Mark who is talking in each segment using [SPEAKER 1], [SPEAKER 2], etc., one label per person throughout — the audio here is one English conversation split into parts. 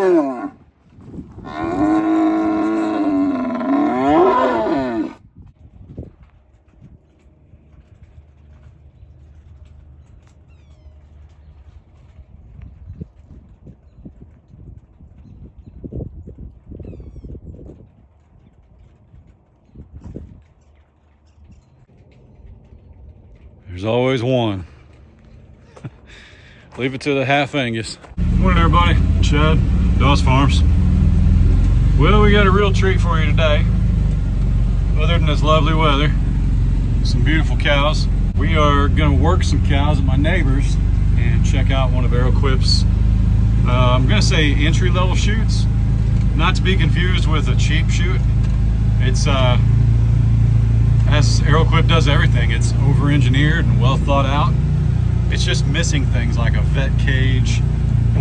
[SPEAKER 1] There's always one. Leave it to the half Angus. Morning everybody, Chad, Doss Farms. Well, we got a real treat for you today. Other than this lovely weather, some beautiful cows. We are gonna work some cows at my neighbor's and check out one of ArrowQuip's, I'm gonna say entry-level chutes. Not to be confused with a cheap chute. It's, as ArrowQuip does everything, it's over-engineered and well thought out. It's just missing things like a vet cage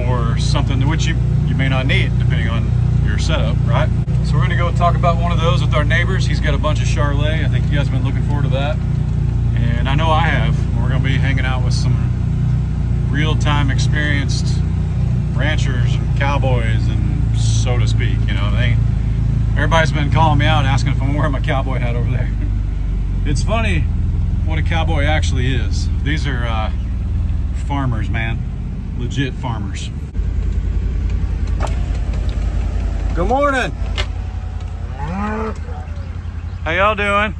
[SPEAKER 1] or something which you may not need depending on your setup, right? So we're gonna go talk about one of those with our neighbors. He's got a bunch of Charlet. I think you guys have been looking forward to that. And I know I have. We're gonna be hanging out with some real-time experienced ranchers and cowboys and so to speak, you know. Everybody's been calling me out asking if I'm wearing my cowboy hat over there. It's funny what a cowboy actually is. These are farmers, man. Legit farmers. Good morning. How y'all doing?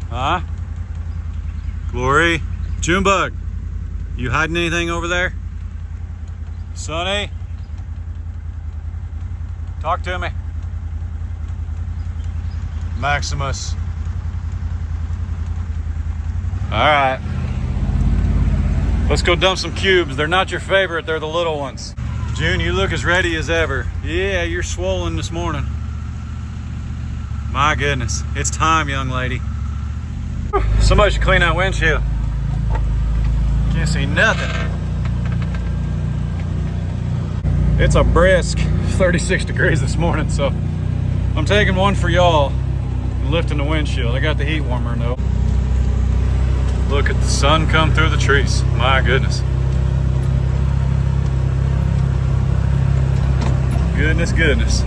[SPEAKER 1] Huh? Glory. Junebug, you hiding anything over there? Sonny? Talk to me. Maximus. All right. Let's go dump some cubes. They're not your favorite, they're the little ones. June, you look as ready as ever. Yeah, you're swollen this morning. My goodness, it's time, young lady. Somebody should clean that windshield. Can't see nothing. It's a brisk 36 degrees this morning, so I'm taking one for y'all and lifting the windshield. I got the heat warmer though. Look at the sun come through the trees. My goodness. Goodness, goodness.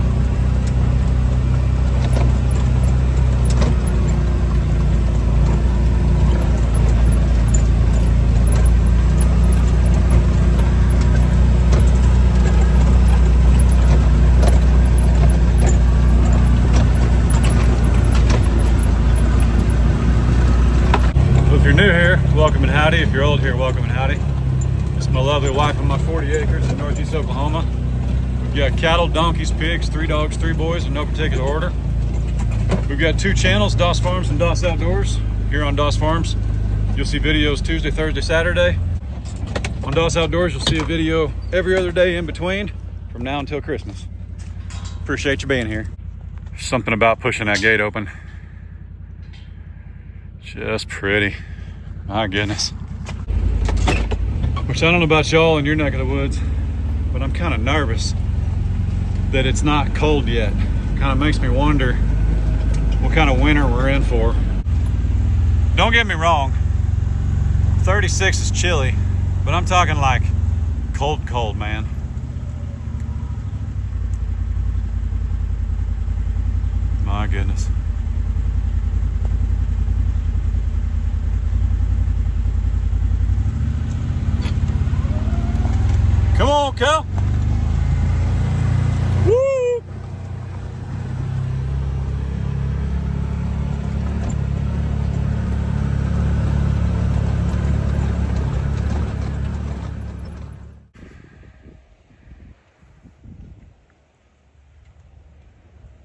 [SPEAKER 1] Welcome and howdy. If you're old here, welcome and howdy. This is my lovely wife and my 40 acres in Northeast Oklahoma. We've got cattle, donkeys, pigs, 3 dogs, 3 boys in no particular order. We've got 2 channels, Doss Farms and Doss Outdoors. Here on Doss Farms, you'll see videos Tuesday, Thursday, Saturday. On Doss Outdoors, you'll see a video every other day in between from now until Christmas. Appreciate you being here. There's something about pushing that gate open. Just pretty. My goodness. Which I don't know about y'all in your neck of the woods, but I'm kind of nervous that it's not cold yet. Kind of makes me wonder what kind of winter we're in for. Don't get me wrong, 36 is chilly, but I'm talking like cold, cold, man. My goodness. Come on, Cal. Woo!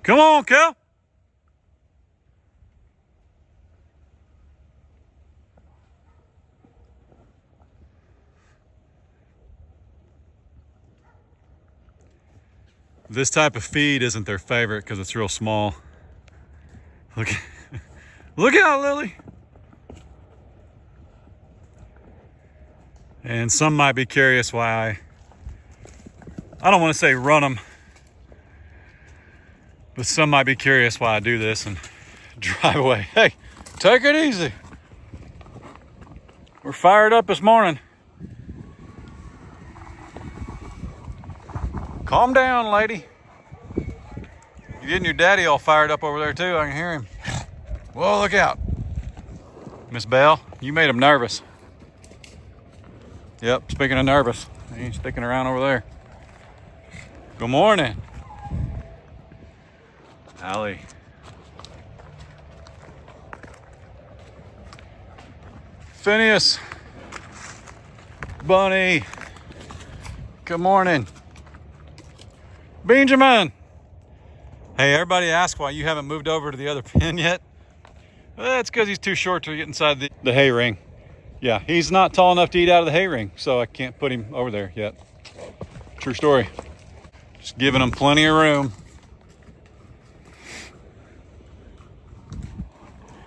[SPEAKER 1] Come on, Cal. This type of feed isn't their favorite because it's real small. Look, look out, Lily. And some might be curious why I don't want to say run them, but some might be curious why I do this and drive away. Hey, take it easy. We're fired up this morning. Calm down, lady. You're getting your daddy all fired up over there too. I can hear him. Whoa, look out. Miss Belle, you made him nervous. Yep, speaking of nervous, he's sticking around over there. Good morning. Allie. Phineas. Bunny. Good morning. Benjamin. Hey, everybody asks why you haven't moved over to the other pen yet. Well, it's because he's too short to get inside the hay ring. Yeah, he's not tall enough to eat out of the hay ring, so I can't put him over there yet. True story. Just giving him plenty of room.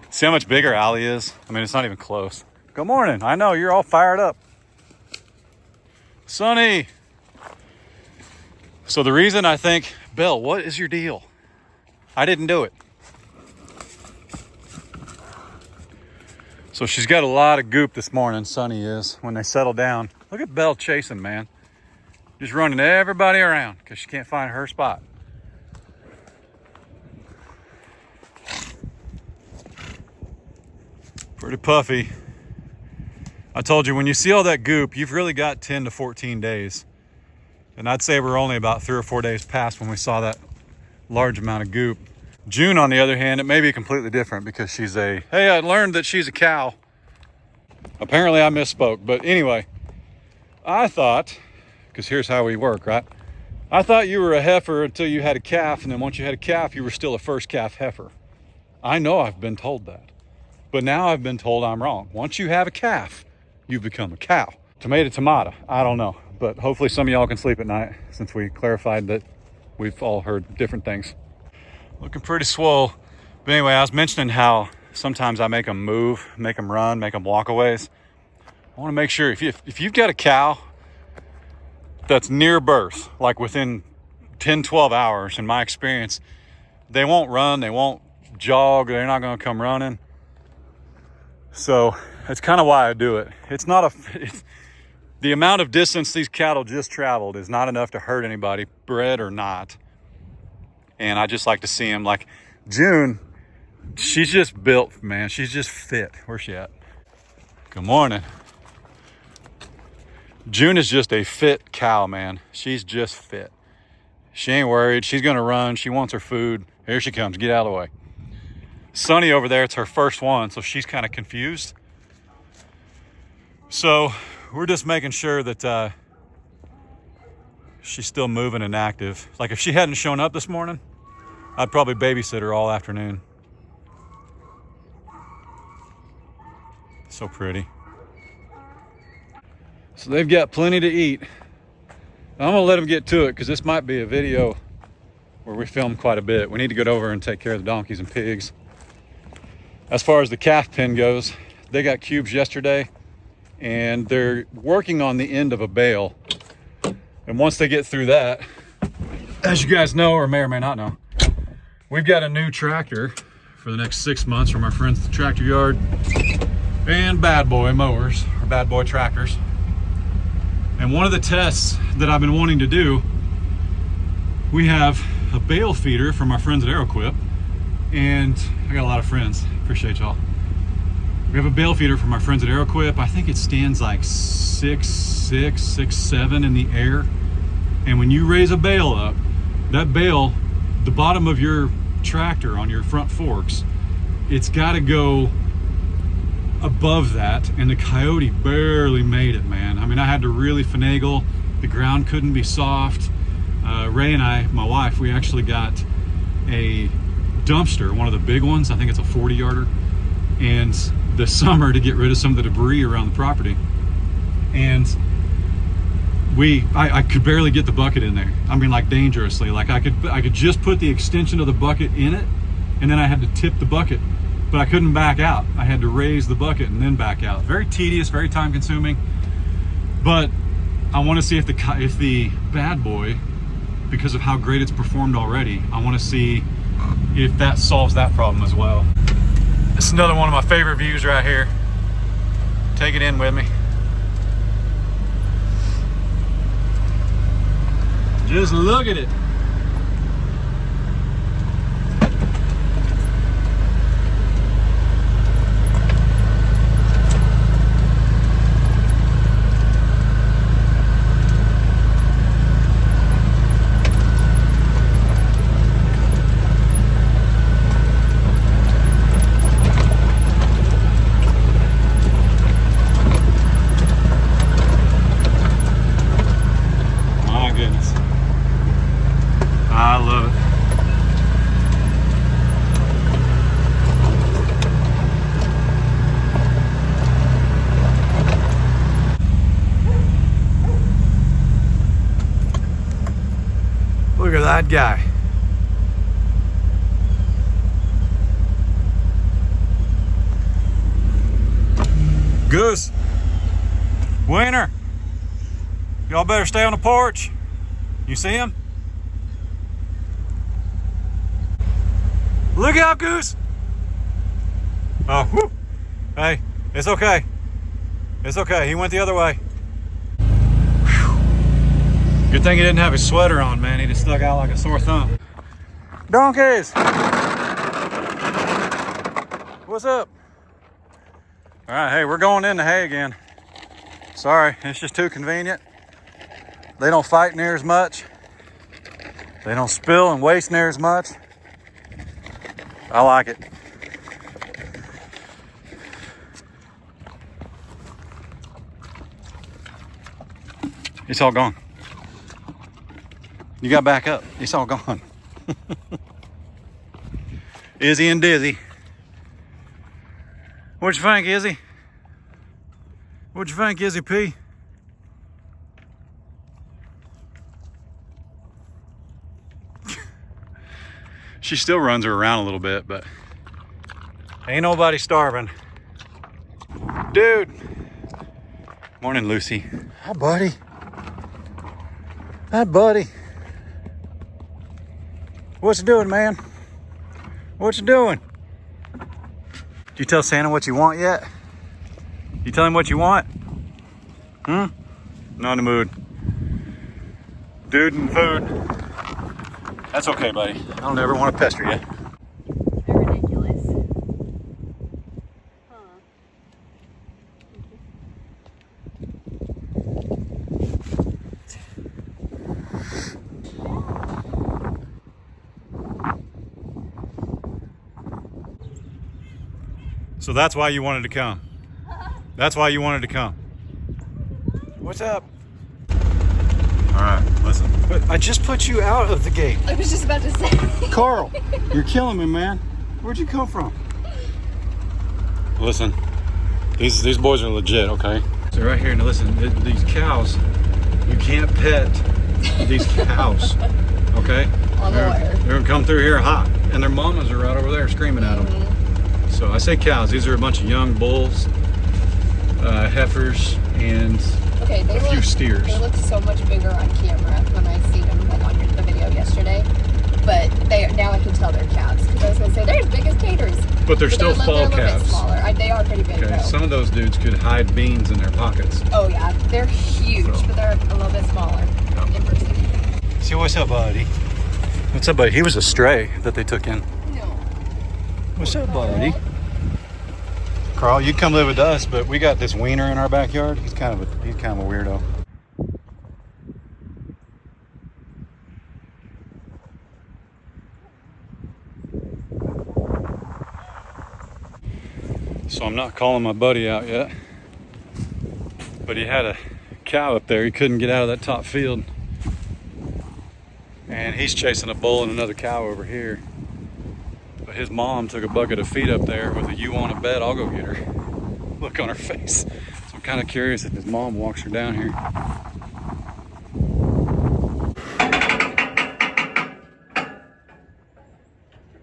[SPEAKER 1] See how much bigger Allie is? I mean, it's not even close. Good morning. I know, you're all fired up. Sonny. So the reason I think, Bill, what is your deal? I didn't do it. So she's got a lot of goop this morning, Sonny is, when they settle down. Look at Belle chasing, man. Just running everybody around because she can't find her spot. Pretty puffy. I told you, when you see all that goop, you've really got 10 to 14 days. And I'd say we're only about 3 or 4 days past when we saw that large amount of goop. June, on the other hand, it may be completely different because she's hey, I learned that she's a cow. Apparently I misspoke, but anyway, I thought, because here's how we work, right? I thought you were a heifer until you had a calf, and then once you had a calf, you were still a first calf heifer. I know I've been told that, but now I've been told I'm wrong. Once you have a calf, you've become a cow. Tomato, I don't know. But hopefully some of y'all can sleep at night since we clarified that we've all heard different things. Looking pretty swole. But anyway, I was mentioning how sometimes I make them move, make them run, make them walk a ways. I want to make sure if you've got a cow that's near birth, like within 10, 12 hours, in my experience, they won't run, they won't jog, they're not going to come running. So that's kind of why I do it. It's not the amount of distance these cattle just traveled is not enough to hurt anybody, bred or not. And I just like to see them. Like June, she's just built, man. She's just fit. Where's she at? Good morning. June is just a fit cow, man. She's just fit. She ain't worried. She's going to run. She wants her food. Here she comes. Get out of the way. Sunny over there, it's her first one, so she's kind of confused. So we're just making sure that she's still moving and active. Like if she hadn't shown up this morning, I'd probably babysit her all afternoon. So pretty. So they've got plenty to eat. I'm gonna let them get to it because this might be a video where we film quite a bit. We need to get over and take care of the donkeys and pigs. As far as the calf pen goes, they got cubes yesterday and they're working on the end of a bale. And once they get through that, as you guys know, or may not know, we've got a new tractor for the next 6 months from our friends at the Tractor Yard and Bad Boy Mowers, or Bad Boy Tractors. And one of the tests that I've been wanting to do, we have a bale feeder from our friends at ArrowQuip, and I got a lot of friends, appreciate y'all. We have a bale feeder from our friends at ArrowQuip. I think it stands like 6'6", 6'7" in the air. And when you raise a bale up, that bale, the bottom of your tractor on your front forks, it's gotta go above that, and the coyote barely made it, man. I mean, I had to really finagle. The ground couldn't be soft. Ray and I, my wife, we actually got a dumpster, one of the big ones. I think it's a 40-yarder. And this summer to get rid of some of the debris around the property. And I could barely get the bucket in there. I mean, like dangerously. Like I could just put the extension of the bucket in it, and then I had to tip the bucket. But I couldn't back out. I had to raise the bucket and then back out. Very tedious, very time consuming. But I want to see if the Bad Boy, because of how great it's performed already, I want to see if that solves that problem as well. This is another one of my favorite views right here. Take it in with me. Just look at it. I love it. Look at that guy. Goose. Winner. Y'all better stay on the porch. You see him? Look out, Goose! Oh, whoo. Hey, it's okay. It's okay, he went the other way. Whew. Good thing he didn't have his sweater on, man. He just stuck out like a sore thumb. Donkeys! What's up? All right, hey, we're going in the hay again. Sorry, it's just too convenient. They don't fight near as much. They don't spill and waste near as much. I like it. It's all gone. You got back up. It's all gone. Izzy and Dizzy. What'd you think, Izzy? What'd you think, Izzy P? She still runs her around a little bit, but ain't nobody starving. Dude. Morning, Lucy. Hi, buddy. Hi, buddy. What you doing, man? What you doing? Did you tell Santa what you want yet? You tell him what you want? Not in the mood. Dude and food. That's okay, buddy. I don't ever want to pester you.
[SPEAKER 2] They're ridiculous. Huh.
[SPEAKER 1] So that's why you wanted to come. That's why you wanted to come. What's up? All right, listen. But I just put you out of the gate.
[SPEAKER 2] I was just about to say.
[SPEAKER 1] Carl, you're killing me, man. Where'd you come from? Listen, these boys are legit, okay? So right here, now listen, these cows, you can't pet these cows, okay?
[SPEAKER 2] I'm aware.
[SPEAKER 1] They're gonna come through here hot, and their mamas are right over there screaming at them. So I say cows, these are a bunch of young bulls, heifers, and a few steers.
[SPEAKER 2] They look so much bigger on camera when I see them like on the video yesterday. But now I can tell they're calves because I was going to say they're as big as taters.
[SPEAKER 1] But they're still fall
[SPEAKER 2] they're a
[SPEAKER 1] calves.
[SPEAKER 2] Bit smaller. They are pretty big.
[SPEAKER 1] Okay,
[SPEAKER 2] though.
[SPEAKER 1] some of those dudes could hide beans in their pockets.
[SPEAKER 2] Oh yeah, they're huge, but they're a little bit smaller in person.
[SPEAKER 1] See, what's up, buddy? What's up, buddy? He was a stray that they took in.
[SPEAKER 2] No.
[SPEAKER 1] What's up, buddy? Carl, you come live with us, but we got this wiener in our backyard. He's kind of a weirdo. So I'm not calling my buddy out yet, but he had a cow up there. He couldn't get out of that top field, and he's chasing a bull and another cow over here. But his mom took a bucket of feed up there with a "you want to bet, I'll go get her" look on her face. So I'm kind of curious if his mom walks her down here.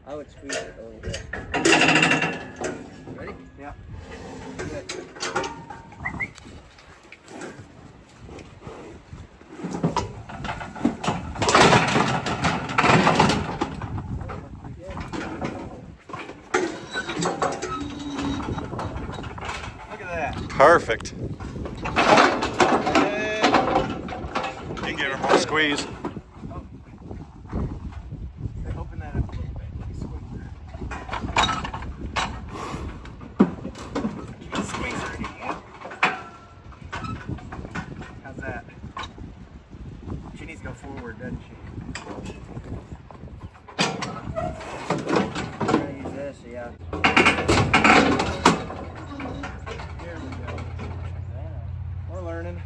[SPEAKER 3] I would squeeze it a little bit. Ready? Yeah. Good. Look at that.
[SPEAKER 1] Perfect. You can give her more squeeze.
[SPEAKER 3] forward, doesn't she? I'm gonna use this, yeah. Here we go. Yeah, we're learning.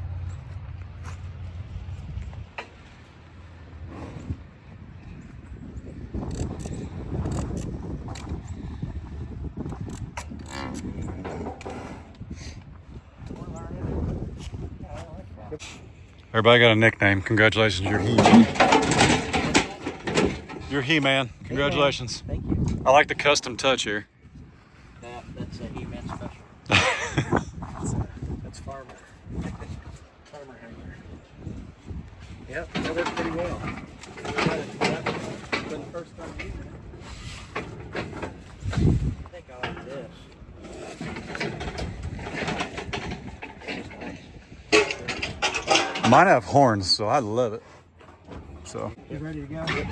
[SPEAKER 1] Everybody got a nickname. Congratulations, you're He. You're He-Man. Congratulations.
[SPEAKER 3] Thank you.
[SPEAKER 1] I like the custom touch here.
[SPEAKER 3] That's a He-Man special. That's farmer. Farmer hanger. Yep, that worked pretty well. For the first time using it. I think I like this.
[SPEAKER 1] Mine have horns, so I love it. So.
[SPEAKER 3] You ready to go? Ready?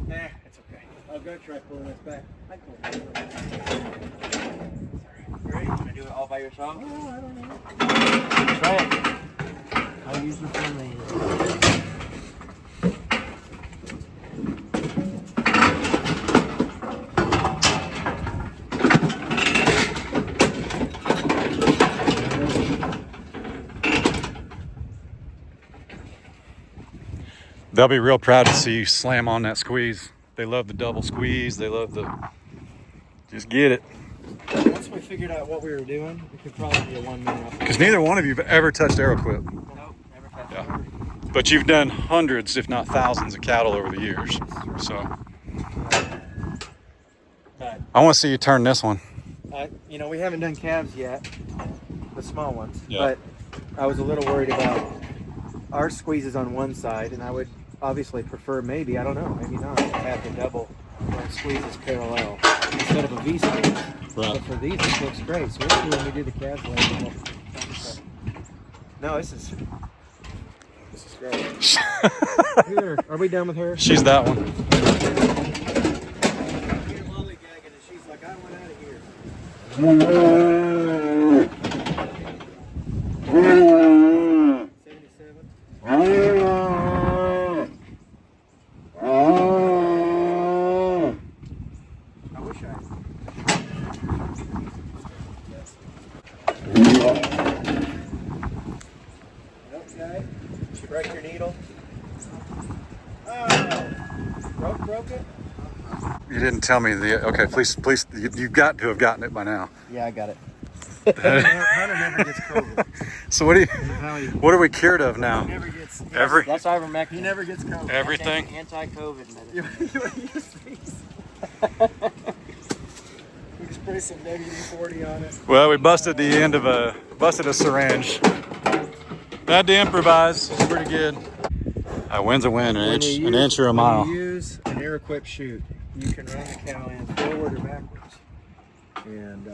[SPEAKER 3] Nah, it's okay. I'll go try pulling this back. I pull it. Ready? You gonna do it all by yourself? Oh, I don't know. Try it. I'll use the phone.
[SPEAKER 1] They'll be real proud to see you slam on that squeeze. They love the double squeeze. They love the, just get it.
[SPEAKER 3] Once we figured out what we were doing, it could probably be a 1 minute.
[SPEAKER 1] Because neither one of you have ever touched ArrowQuip.
[SPEAKER 3] Nope, never touched
[SPEAKER 1] Yeah.
[SPEAKER 3] it.
[SPEAKER 1] But you've done hundreds, if not thousands, of cattle over the years. So
[SPEAKER 3] But,
[SPEAKER 1] I want to see you turn this one.
[SPEAKER 3] you know, we haven't done calves yet, the small ones.
[SPEAKER 1] Yeah.
[SPEAKER 3] But I was a little worried about our squeezes on one side, and I would obviously prefer, maybe, I don't know, maybe not, have the double squeezes parallel instead of a V squeeze.
[SPEAKER 1] Right.
[SPEAKER 3] But for these, this looks great. So we'll see when we do the calves later. No, this is great. Here, are we done with her?
[SPEAKER 1] She's that one.
[SPEAKER 3] You're lollygagging, and she's like, I want out of here. 77. I wish I. Okay. Did you break your needle? Oh, broke it?
[SPEAKER 1] You didn't tell me the. Okay, please, you've got to have gotten it by now.
[SPEAKER 3] Yeah, I got it. Hunter never gets COVID.
[SPEAKER 1] So what are we cured of now?
[SPEAKER 3] He never gets.
[SPEAKER 1] Every
[SPEAKER 3] That's ivermectin. He never gets COVID.
[SPEAKER 1] everything.
[SPEAKER 3] Anti-COVID medicine. We can spray some WD-40 on it.
[SPEAKER 1] Well, we busted the end of a syringe. Had to improvise. It's pretty good. A win's a win, an inch or a mile.
[SPEAKER 3] When you use an ArrowQuip chute, you can run the cow in forward or backwards. And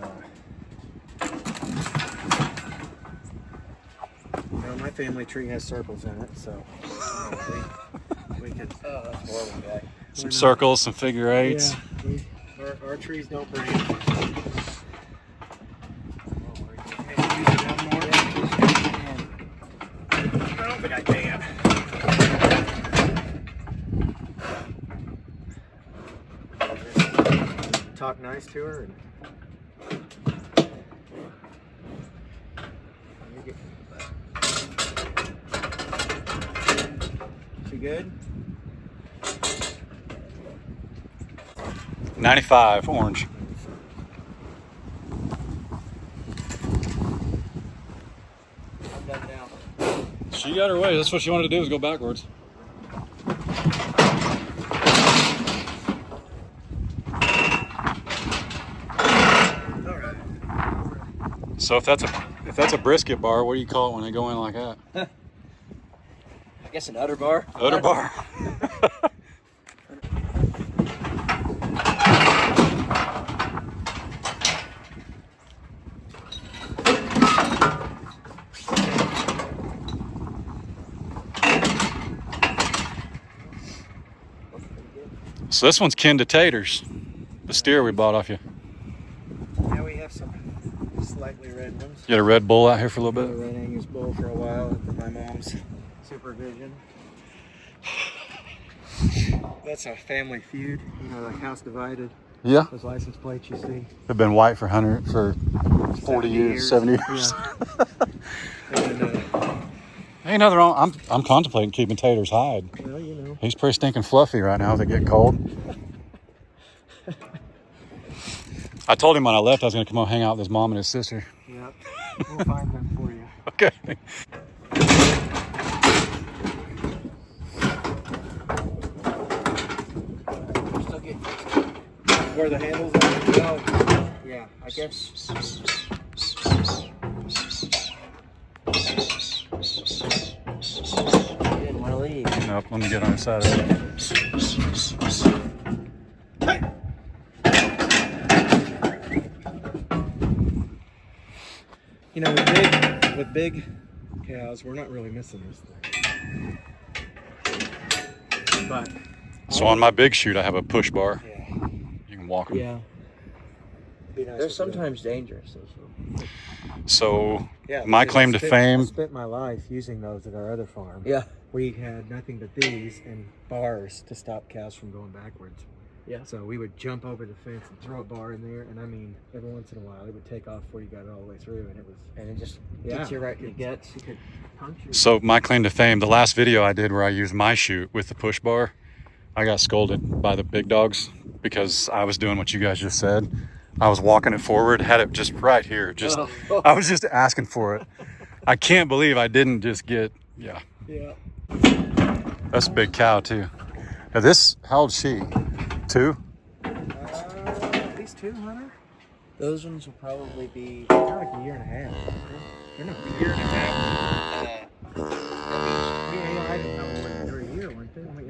[SPEAKER 3] you know, my family tree has circles in it, so we could. Oh, that's horrible, guy.
[SPEAKER 1] Some circles, some figure eights.
[SPEAKER 3] Yeah, our trees don't break. I don't think I can. Talk nice to her. She good?
[SPEAKER 1] 95 orange.
[SPEAKER 3] I'm done now.
[SPEAKER 1] She got her way. That's what she wanted to do, was go backwards.
[SPEAKER 3] Alright.
[SPEAKER 1] So if that's a brisket bar, what do you call it when they go in like that?
[SPEAKER 3] I guess an udder bar.
[SPEAKER 1] Udder bar. So this one's kin to taters. The steer we bought off you.
[SPEAKER 3] Yeah, we have some slightly red ones.
[SPEAKER 1] You had a Red Bull out here for a little
[SPEAKER 3] A
[SPEAKER 1] bit?
[SPEAKER 3] red Angus bull for a while under my mom's supervision. That's a family feud, you know, like House Divided.
[SPEAKER 1] Yeah.
[SPEAKER 3] Those license plates you see.
[SPEAKER 1] They've been white for 40 years, 70 years.
[SPEAKER 3] Yeah. And,
[SPEAKER 1] Ain't nothing wrong. I'm contemplating keeping Tater's hide.
[SPEAKER 3] well, you know.
[SPEAKER 1] He's pretty stinking fluffy right now as it get cold. I told him when I left I was going to come home hang out with his mom and his sister.
[SPEAKER 3] Yep. We'll find them for you.
[SPEAKER 1] Okay.
[SPEAKER 3] Still getting where the handles are. Oh, yeah, I guess. You didn't want to leave.
[SPEAKER 1] Nope, let me get on the side of it.
[SPEAKER 3] You know, with big cows, we're not really missing this thing. But
[SPEAKER 1] So on my big chute, I have a push bar.
[SPEAKER 3] yeah,
[SPEAKER 1] You can walk them.
[SPEAKER 3] yeah.
[SPEAKER 4] They're sometimes dangerous.
[SPEAKER 1] So
[SPEAKER 3] Yeah,
[SPEAKER 1] my
[SPEAKER 3] because
[SPEAKER 1] claim to
[SPEAKER 3] I
[SPEAKER 1] fame,
[SPEAKER 3] spent my life using those at our other farm.
[SPEAKER 4] Yeah.
[SPEAKER 3] We had nothing but these and bars to stop cows from going backwards.
[SPEAKER 4] Yeah.
[SPEAKER 3] So we would jump over the fence and throw a bar in there, and I mean, every once in a while, it would take off before you got it all the way through, and it was,
[SPEAKER 4] And it just
[SPEAKER 3] yeah,
[SPEAKER 4] gets you right in the guts.
[SPEAKER 3] You could puncture.
[SPEAKER 1] so my claim to fame, the last video I did where I used my chute with the push bar, I got scolded by the big dogs because I was doing what you guys just said. I was walking it forward, had it just right here. Just I was just asking for it. I can't believe I didn't just get, yeah.
[SPEAKER 3] Yeah.
[SPEAKER 1] That's a big cow too. Now this, how old's she? 2?
[SPEAKER 3] At least 200?
[SPEAKER 4] Those ones will probably be.
[SPEAKER 3] They're like a year and a half. They're not a year and a half. Yeah, I didn't know when they were a year, weren't they? Like,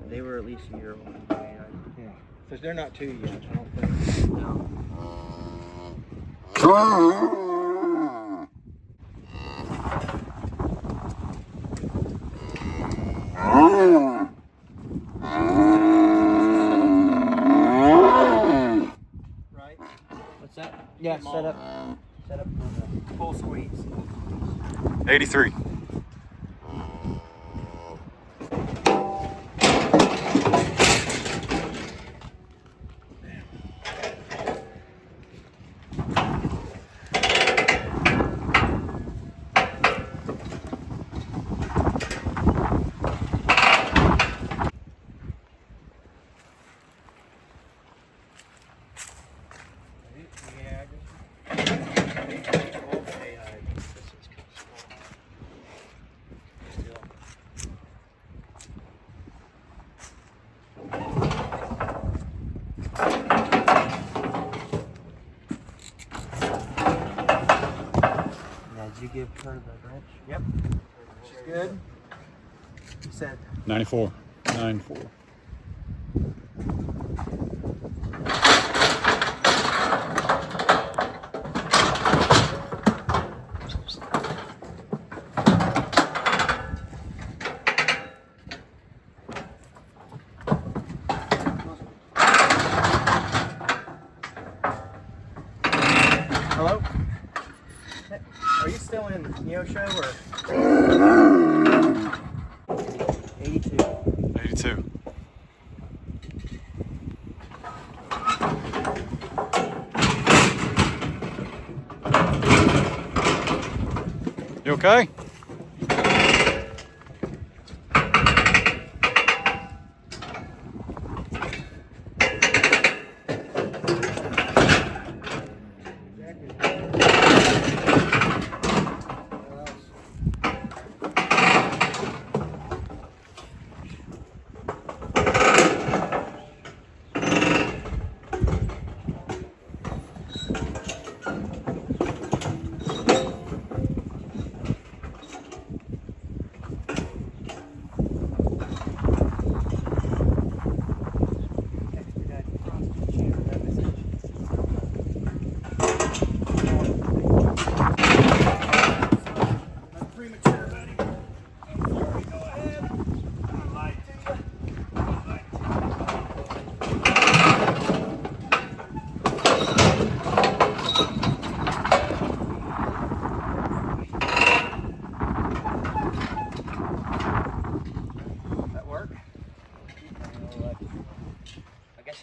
[SPEAKER 4] They were at least a year old.
[SPEAKER 3] yeah. So they're not 2 yet, I don't think.
[SPEAKER 4] No.
[SPEAKER 3] Right?
[SPEAKER 4] What's that?
[SPEAKER 3] Yeah, set up on the full squeeze.
[SPEAKER 1] 83.
[SPEAKER 4] Now, did you give her the wrench?
[SPEAKER 3] Yep. She's good. You said
[SPEAKER 1] 94. 94.
[SPEAKER 3] hello? Are you still in Neosho or
[SPEAKER 4] 82.
[SPEAKER 1] 82. You okay?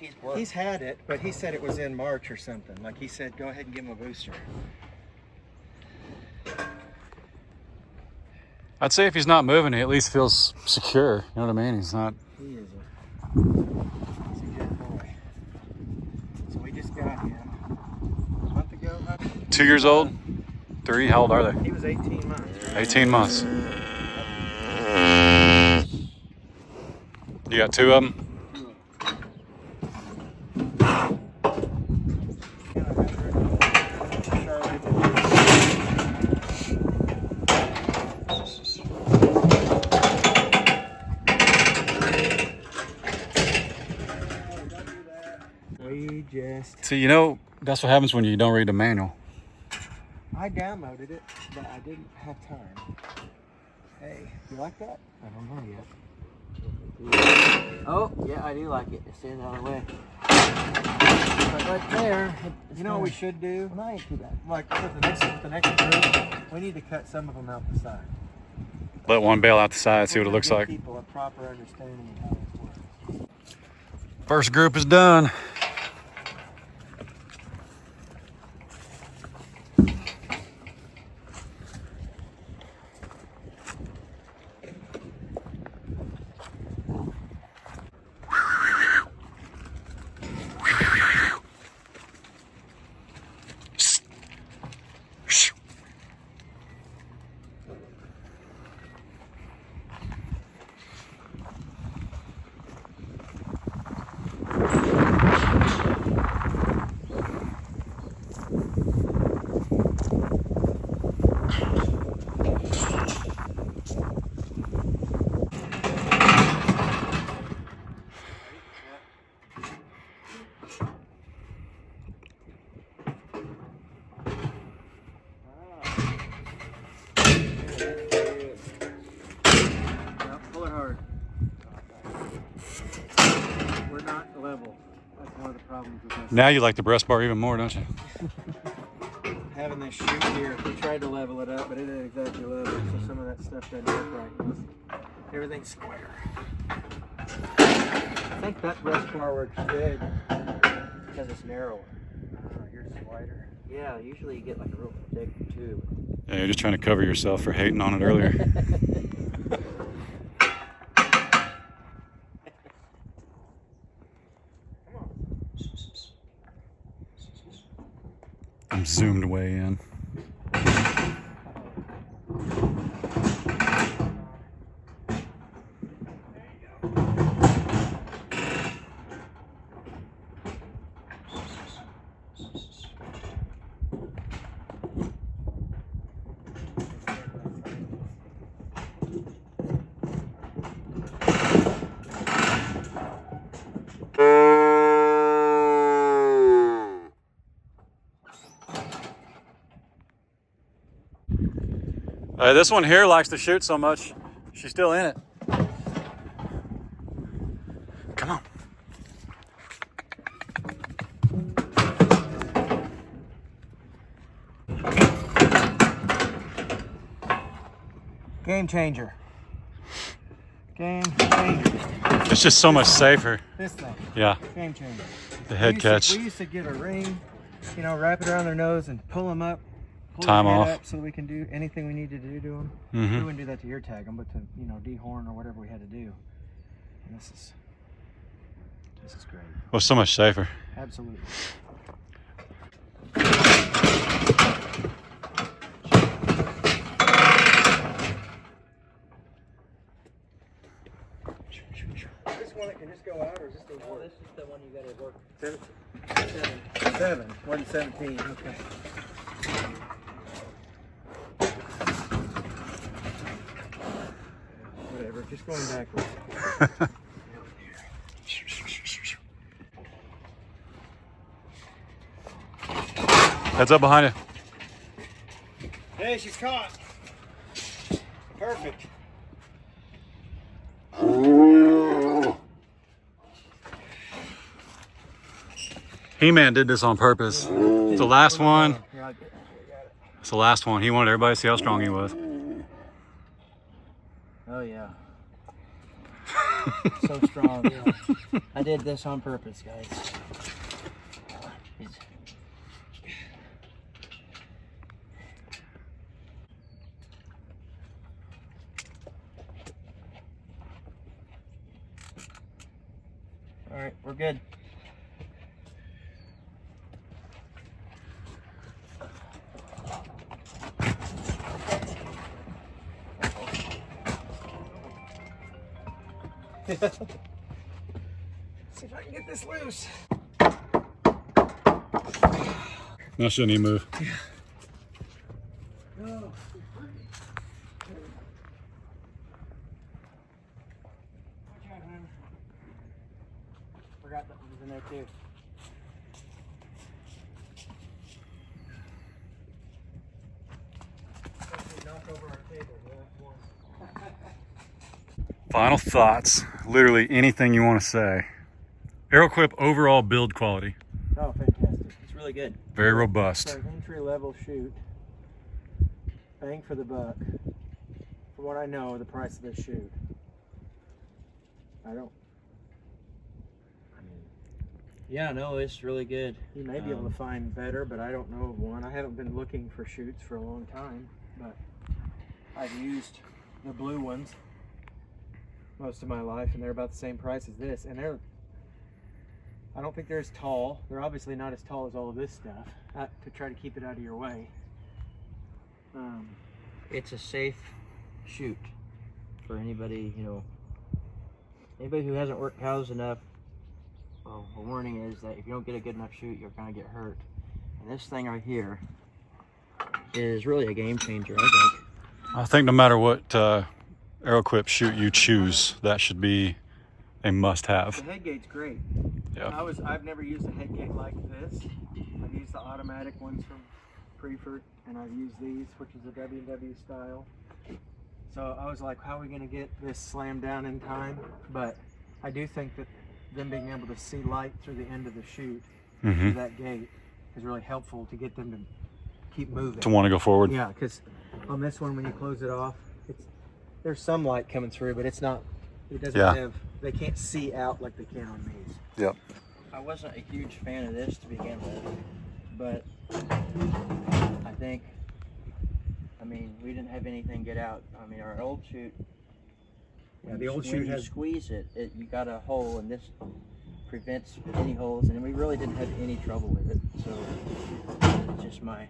[SPEAKER 4] he's worked.
[SPEAKER 3] He's had it, but he said it was in March or something. Like he said, go ahead and give him a booster.
[SPEAKER 1] I'd say if he's not moving, he at least feels secure. You know what I mean? He's not.
[SPEAKER 3] He's a good boy. So we just got him a month ago.
[SPEAKER 1] 2 years old? 3? How old are they?
[SPEAKER 3] He was 18 months.
[SPEAKER 1] 18 months. You got 2 of them?
[SPEAKER 3] We just...
[SPEAKER 1] See, you know, that's what happens when you don't read the manual.
[SPEAKER 3] I downloaded it, but I didn't have time. Hey, you like that? I don't know yet.
[SPEAKER 4] Oh, yeah, I do like it. It's standing out of the way. But right there,
[SPEAKER 3] You know what we should do?
[SPEAKER 4] Well, that ain't too bad.
[SPEAKER 3] Like with the next group, we need to cut some of them out the side.
[SPEAKER 1] Let one bail out the side, see what it looks
[SPEAKER 3] Give
[SPEAKER 1] like.
[SPEAKER 3] people a proper understanding of how this works.
[SPEAKER 1] First group is done.
[SPEAKER 3] Pull it hard. We're not level. That's one of the problems with this.
[SPEAKER 1] Now you like the breast bar even more, don't you?
[SPEAKER 3] Having this chute here, we tried to level it up, but it ain't exactly level, so some of that stuff doesn't work right. Everything's square. I think that breast bar works good because it's narrower. Yours is wider.
[SPEAKER 4] Yeah, usually you get like a real thick tube.
[SPEAKER 1] Yeah, you're just trying to cover yourself for hating on it earlier. I'm zoomed way in. This one here likes to shoot so much, she's still in it. Come on.
[SPEAKER 3] Game changer. Game changer.
[SPEAKER 1] It's just so much safer.
[SPEAKER 3] This thing.
[SPEAKER 1] Yeah,
[SPEAKER 3] Game changer.
[SPEAKER 1] the head catch.
[SPEAKER 3] We used to get a ring, you know, wrap it around their nose and pull them up. Pull
[SPEAKER 1] Time
[SPEAKER 3] their head
[SPEAKER 1] off.
[SPEAKER 3] up so we can do anything we need to do to them.
[SPEAKER 1] Mm-hmm.
[SPEAKER 3] We wouldn't do that to ear tag them, but to, you know, dehorn or whatever we had to do. And this is great.
[SPEAKER 1] Well, so much safer.
[SPEAKER 3] Absolutely. Is this one that can just go out, or is this the
[SPEAKER 4] Oh, this is the one you gotta work.
[SPEAKER 3] 7? Wasn't 17. Okay. Whatever. Just going backwards.
[SPEAKER 1] Heads up behind you.
[SPEAKER 3] Hey, she's caught. Perfect.
[SPEAKER 1] He-Man did this on purpose. It's the last one.
[SPEAKER 3] Yeah, I got it.
[SPEAKER 1] It's the last one. He wanted everybody to see how strong he was.
[SPEAKER 3] Oh yeah.
[SPEAKER 4] So strong. Yeah. I did this on purpose, guys. All right, we're good.
[SPEAKER 3] See if I can get this loose.
[SPEAKER 1] Now shouldn't even move.
[SPEAKER 3] Oh. Forgot that was in there too. Knock over our table.
[SPEAKER 1] Final thoughts. Literally anything you want to say. ArrowQuip overall build quality.
[SPEAKER 3] Oh, fantastic.
[SPEAKER 4] It's really good.
[SPEAKER 1] Very robust.
[SPEAKER 3] For an entry-level chute, bang for the buck. For what I know, the price of this chute.
[SPEAKER 4] Yeah, no, it's really good.
[SPEAKER 3] You may be able to find better, but I don't know of one. I haven't been looking for chutes for a long time, but I've used the blue ones most of my life, and they're about the same price as this. And I don't think they're as tall. They're obviously not as tall as all of this stuff, to try to keep it out of your way.
[SPEAKER 4] It's a safe chute for anybody, anybody who hasn't worked cows enough. Well, the warning is that if you don't get a good enough chute, you're going to get hurt. And this thing right here is really a game changer, I think.
[SPEAKER 1] I think no matter what ArrowQuip chute you choose, that should be a must-have.
[SPEAKER 3] The head gate's great.
[SPEAKER 1] Yeah.
[SPEAKER 3] I've never used a head gate like this. I've used the automatic ones from Preferred, and I've used these, which is a W&W style. So I was like, how are we going to get this slammed down in time? But I do think that them being able to see light through the end of the chute through that gate is really helpful to get them to keep moving.
[SPEAKER 1] To want to go forward.
[SPEAKER 3] Yeah, because on this one, when you close it off, there's some light coming through, but it doesn't have, they can't see out like they can on these.
[SPEAKER 1] Yep.
[SPEAKER 4] I wasn't a huge fan of this to begin with, but I mean, we didn't have anything get out. I mean, our old chute,
[SPEAKER 3] Yeah, the old
[SPEAKER 4] when
[SPEAKER 3] chute
[SPEAKER 4] you
[SPEAKER 3] has
[SPEAKER 4] squeeze it, you got a hole, and this prevents any holes, and we really didn't have any trouble with it. So it's just my.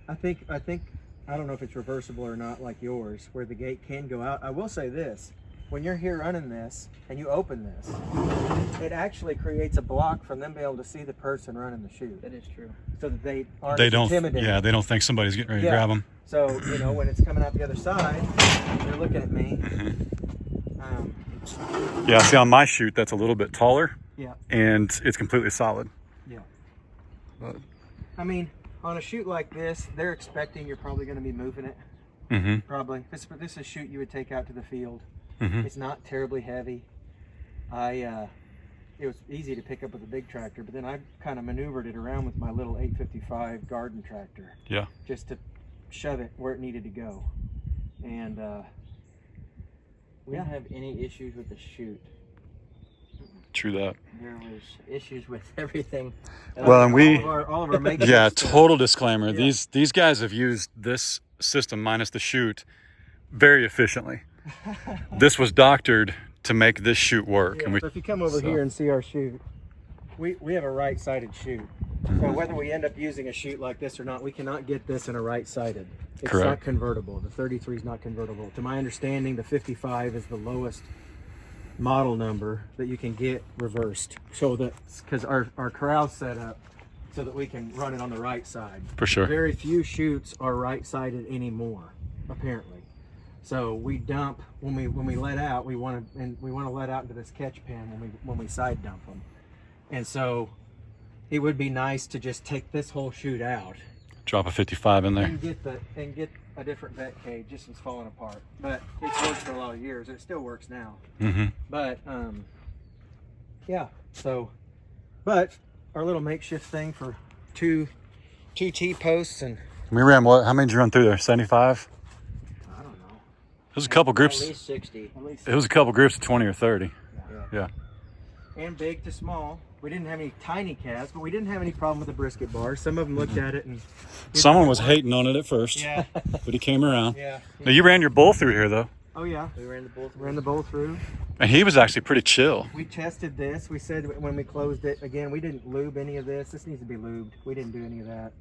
[SPEAKER 3] I think I don't know if it's reversible or not, like yours, where the gate can go out. I will say this: when you're here running this and you open this, it actually creates a block for them to be able to see the person running the chute.
[SPEAKER 4] That is true.
[SPEAKER 3] So that they aren't
[SPEAKER 1] They don't.
[SPEAKER 3] intimidated.
[SPEAKER 1] Yeah, they don't think somebody's getting ready to grab them.
[SPEAKER 3] So when it's coming out the other side, they're looking at me.
[SPEAKER 1] Yeah. See, on my chute, that's a little bit taller.
[SPEAKER 3] Yeah.
[SPEAKER 1] And it's completely solid.
[SPEAKER 3] Yeah.
[SPEAKER 1] But,
[SPEAKER 3] I mean, on a chute like this, they're expecting you're probably going to be moving it. Probably. This is a chute you would take out to the field. It's not terribly heavy. It was easy to pick up with a big tractor, but then I kind of maneuvered it around with my little 855 garden tractor.
[SPEAKER 1] Yeah.
[SPEAKER 3] Just to shove it where it needed to go. And
[SPEAKER 4] We didn't have any issues with the chute.
[SPEAKER 1] True that.
[SPEAKER 4] There was issues with everything.
[SPEAKER 1] Well, and we,
[SPEAKER 3] all of our makeshift
[SPEAKER 1] yeah,
[SPEAKER 3] stuff.
[SPEAKER 1] total disclaimer.
[SPEAKER 3] Yeah.
[SPEAKER 1] These guys have used this system minus the chute very efficiently. This was doctored to make this chute work.
[SPEAKER 3] Yeah,
[SPEAKER 1] And we,
[SPEAKER 3] so if you come over here and see our chute, we have a right-sided chute. So whether we end up using a chute like this or not, we cannot get this in a right-sided. It's
[SPEAKER 1] Correct.
[SPEAKER 3] not convertible. The 33 is not convertible. To my understanding, the 55 is the lowest model number that you can get reversed. So that's because our corral's set up so that we can run it on the right side.
[SPEAKER 1] for sure.
[SPEAKER 3] Very few chutes are right-sided anymore, apparently. So we dump when we let out. We want to let out into this catch pen when we side dump them. And so it would be nice to just take this whole chute out
[SPEAKER 1] Drop a 55 in there.
[SPEAKER 3] and get a different vet cage. This one's falling apart, but it's worked for a lot of years. It still works now. But yeah. So, but our little makeshift thing for two T posts and
[SPEAKER 1] We ran what? How many did you run through there? 75?
[SPEAKER 3] I don't know.
[SPEAKER 1] It was a couple
[SPEAKER 4] At
[SPEAKER 1] groups.
[SPEAKER 4] least 60.
[SPEAKER 3] At least
[SPEAKER 1] It was a couple groups of 20 or 30. Yeah.
[SPEAKER 3] and big to small. We didn't have any tiny calves, but we didn't have any problem with the brisket bars. Some of them looked at it and
[SPEAKER 1] Someone was hating on it at first,
[SPEAKER 3] yeah,
[SPEAKER 1] but he came around.
[SPEAKER 3] yeah.
[SPEAKER 1] Now you ran your bull through here though,
[SPEAKER 3] Oh yeah,
[SPEAKER 4] We ran the bull.
[SPEAKER 3] ran the bowl through.
[SPEAKER 1] and he was actually pretty chill.
[SPEAKER 3] We tested this. We said when we closed it again, we didn't lube any of this. This needs to be lubed. We didn't do any of that.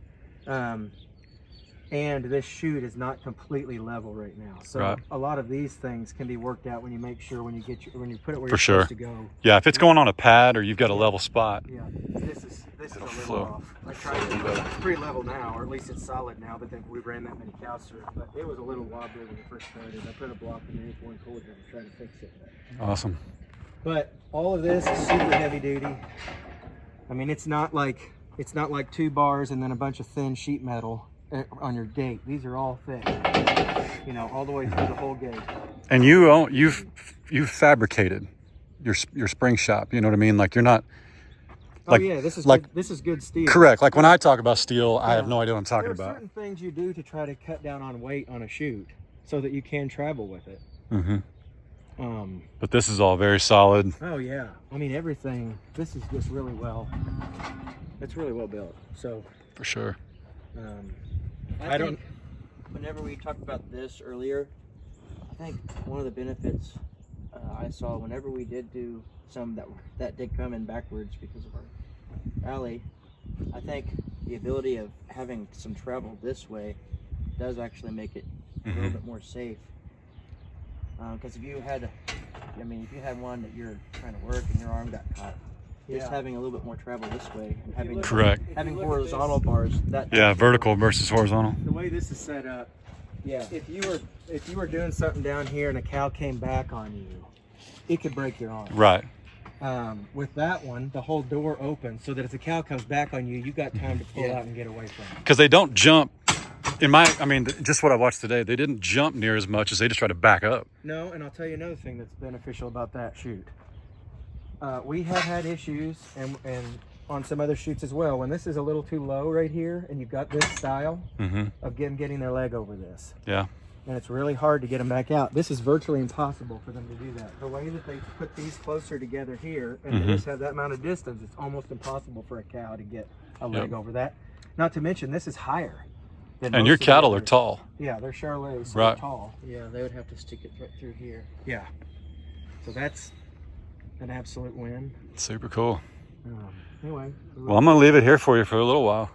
[SPEAKER 3] And this chute is not completely level right now. So
[SPEAKER 1] Right.
[SPEAKER 3] a lot of these things can be worked out when you make sure when you put it where
[SPEAKER 1] For
[SPEAKER 3] you're
[SPEAKER 1] sure.
[SPEAKER 3] supposed to go.
[SPEAKER 1] Yeah, if it's going on a pad or you've got a level spot.
[SPEAKER 3] Yeah, this is a little
[SPEAKER 1] flow.
[SPEAKER 3] off. I tried it. It's pretty level now, or at least it's solid now. But then we ran that many cows through it. But it was a little wobbly when we first started. I put a block underneath one cord here to try to fix it.
[SPEAKER 1] Awesome.
[SPEAKER 3] But all of this is super heavy duty. I mean, it's not like 2 bars and then a bunch of thin sheet metal on your gate. These are all thick, you know, all the way through the whole gate.
[SPEAKER 1] And you've fabricated your spring shop. You know what I mean? Like you're not. Like,
[SPEAKER 3] oh yeah, this is
[SPEAKER 1] like
[SPEAKER 3] good, this is good steel.
[SPEAKER 1] correct. Like when I talk about steel, I have
[SPEAKER 3] Yeah.
[SPEAKER 1] no idea what I'm talking
[SPEAKER 3] There are
[SPEAKER 1] about.
[SPEAKER 3] certain things you do to try to cut down on weight on a chute so that you can travel with it.
[SPEAKER 1] But this is all very solid.
[SPEAKER 3] Oh yeah, I mean everything. This is just really well. It's really well built. So
[SPEAKER 1] For sure.
[SPEAKER 3] I don't.
[SPEAKER 4] think whenever we talked about this earlier, I think one of the benefits I saw whenever we did do some that did come in backwards because of our alley, I think the ability of having some travel this way does actually make it a little bit more safe. Because if you had one that you're trying to work and your arm got caught, just having a little bit more travel this way and having
[SPEAKER 1] Correct.
[SPEAKER 4] having horizontal bars, that
[SPEAKER 1] Yeah, vertical versus horizontal.
[SPEAKER 3] The way this is set up, if you were doing something down here and a cow came back on you, it could break your arm.
[SPEAKER 1] Right.
[SPEAKER 3] With that one, the whole door opens so that if the cow comes back on you, you got time to pull out and get away from it.
[SPEAKER 1] Because they don't jump. Just what I watched today, they didn't jump near as much as they just try to back up.
[SPEAKER 3] No, and I'll tell you another thing that's beneficial about that chute. We have had issues, and on some other chutes as well, when this is a little too low right here, and you've got this style of getting their leg over this.
[SPEAKER 1] Yeah.
[SPEAKER 3] And it's really hard to get them back out. This is virtually impossible for them to do that. The way that they put these closer together here, and they just have that amount of distance, it's almost impossible for a cow to get a leg over that. Not to mention, this is higher.
[SPEAKER 1] And
[SPEAKER 3] most
[SPEAKER 1] your
[SPEAKER 3] of the
[SPEAKER 1] cattle are
[SPEAKER 3] others.
[SPEAKER 1] tall.
[SPEAKER 3] Yeah, they're Charolais, so
[SPEAKER 1] Right.
[SPEAKER 3] they're tall.
[SPEAKER 4] Yeah, they would have to stick it right through here.
[SPEAKER 3] Yeah. So that's an absolute win.
[SPEAKER 1] Super cool.
[SPEAKER 3] Anyway.
[SPEAKER 1] Well, I'm gonna leave it here for you for a little while.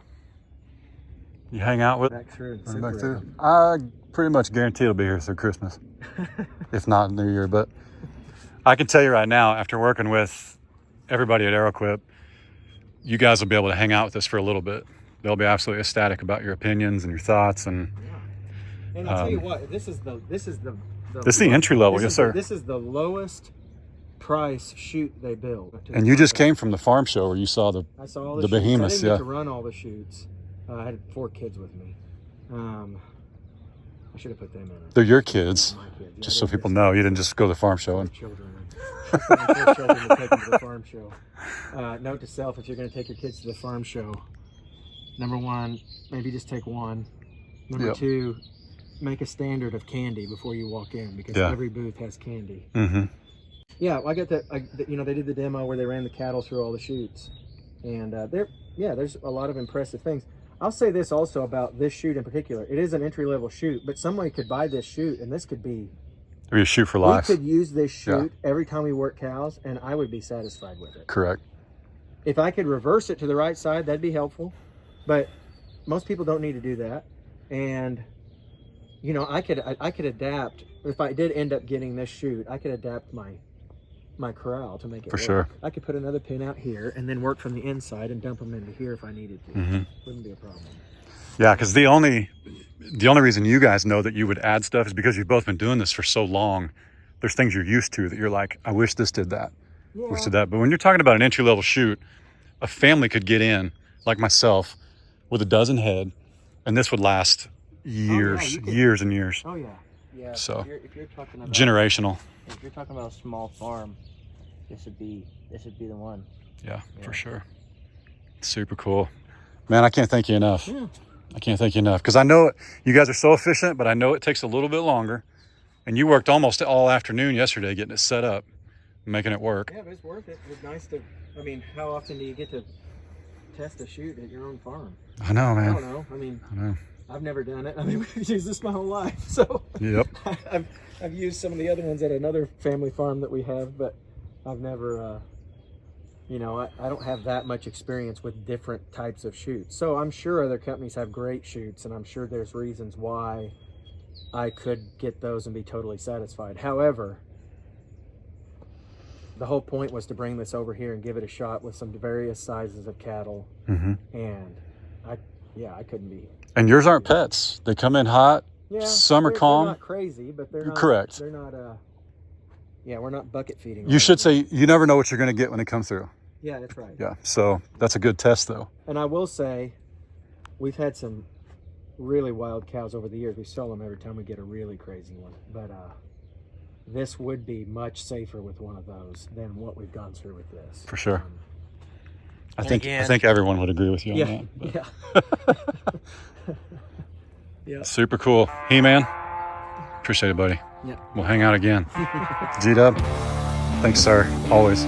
[SPEAKER 1] You hang out with.
[SPEAKER 3] Back through. and
[SPEAKER 1] Run back
[SPEAKER 3] separate
[SPEAKER 1] through. I pretty much guarantee it'll be here through Christmas, if not New Year. But I can tell you right now, after working with everybody at ArrowQuip, you guys will be able to hang out with us for a little bit. They'll be absolutely ecstatic about your opinions and your thoughts. And
[SPEAKER 3] And I'll tell you what, this is the
[SPEAKER 1] this is the entry level, yes, sir.
[SPEAKER 3] This is the lowest price chute they build.
[SPEAKER 1] And you just came from the farm show where you saw the.
[SPEAKER 3] I saw all the
[SPEAKER 1] the
[SPEAKER 3] chutes.
[SPEAKER 1] behemoths,
[SPEAKER 3] I didn't
[SPEAKER 1] yeah.
[SPEAKER 3] get to run all the chutes. I had 4 kids with me. I should have put them in it.
[SPEAKER 1] They're your kids,
[SPEAKER 3] My kids. Yeah,
[SPEAKER 1] just so
[SPEAKER 3] they're
[SPEAKER 1] people know. You didn't just go to the farm show. And
[SPEAKER 3] children. I put my 4 children to take them to the farm show. Note to self: if you're going to take your kids to the farm show, number 1, maybe just take 1. Number
[SPEAKER 1] Yep.
[SPEAKER 3] 2, make a standard of candy before you walk in, because
[SPEAKER 1] Yeah.
[SPEAKER 3] every booth has candy.
[SPEAKER 1] Mm-hmm.
[SPEAKER 3] Yeah, I got that. They did the demo where they ran the cattle through all the chutes, and there's a lot of impressive things. I'll say this also about this chute in particular. It is an entry-level chute, but somebody could buy this chute, and this could be.
[SPEAKER 1] Or you shoot for life.
[SPEAKER 3] We could use this chute every time we work cows, and I would be satisfied with it.
[SPEAKER 1] Correct.
[SPEAKER 3] If I could reverse it to the right side, that'd be helpful, but most people don't need to do that. And I could adapt. If I did end up getting this chute, I could adapt my corral to make it
[SPEAKER 1] For
[SPEAKER 3] work.
[SPEAKER 1] sure.
[SPEAKER 3] I could put another pin out here and then work from the inside and dump them into here if I needed to. Wouldn't be a problem.
[SPEAKER 1] Yeah, because the only reason you guys know that you would add stuff is because you've both been doing this for so long. There's things you're used to that you're like, I wish this did that.
[SPEAKER 3] Yeah.
[SPEAKER 1] Wish did that. But when you're talking about an entry level chute, a family could get in, like myself, with a dozen head, and this would last years,
[SPEAKER 3] you could-
[SPEAKER 1] years and years.
[SPEAKER 3] Oh yeah.
[SPEAKER 4] Yeah.
[SPEAKER 1] So,
[SPEAKER 4] if you're talking about
[SPEAKER 1] Generational.
[SPEAKER 4] if you're talking about a small farm, this would be the one.
[SPEAKER 1] Yeah,
[SPEAKER 4] Yeah.
[SPEAKER 1] for sure. Super cool. Man, I can't thank you enough.
[SPEAKER 3] Yeah.
[SPEAKER 1] I can't thank you enough because I know you guys are so efficient, but I know it takes a little bit longer. And you worked almost all afternoon yesterday getting it set up, making it work.
[SPEAKER 3] Yeah, but it's worth it. It's nice to, I mean, how often do you get to test a chute at your own farm?
[SPEAKER 1] I know, man.
[SPEAKER 3] I don't know. I mean,
[SPEAKER 1] I know.
[SPEAKER 3] I've never done it. I mean, we've used this my whole life. So
[SPEAKER 1] Yep.
[SPEAKER 3] I've used some of the other ones at another family farm that we have, but I've never, you know, I don't have that much experience with different types of chutes. So I'm sure other companies have great chutes, and I'm sure there's reasons why I could get those and be totally satisfied. However, the whole point was to bring this over here and give it a shot with some various sizes of cattle.
[SPEAKER 1] Mm-hmm.
[SPEAKER 3] And I couldn't be.
[SPEAKER 1] And yours aren't pets. They come in hot.
[SPEAKER 3] Yeah,
[SPEAKER 1] some are
[SPEAKER 3] they're
[SPEAKER 1] calm.
[SPEAKER 3] not crazy, but they're not.
[SPEAKER 1] Correct.
[SPEAKER 3] They're not. Yeah, we're not bucket feeding.
[SPEAKER 1] You should say you never know what you're going to get when it comes through.
[SPEAKER 3] Yeah, that's right.
[SPEAKER 1] Yeah. So that's a good test, though.
[SPEAKER 3] And I will say, we've had some really wild cows over the years. We sell them every time we get a really crazy one. But this would be much safer with one of those than what we've gone through with this.
[SPEAKER 1] For sure. I
[SPEAKER 4] again-
[SPEAKER 1] think everyone would agree with you on that.
[SPEAKER 3] Yeah. Yeah.
[SPEAKER 1] Super cool. He-Man, appreciate it, buddy.
[SPEAKER 3] Yeah.
[SPEAKER 1] We'll hang out again. G-Dub, thanks, sir. Always.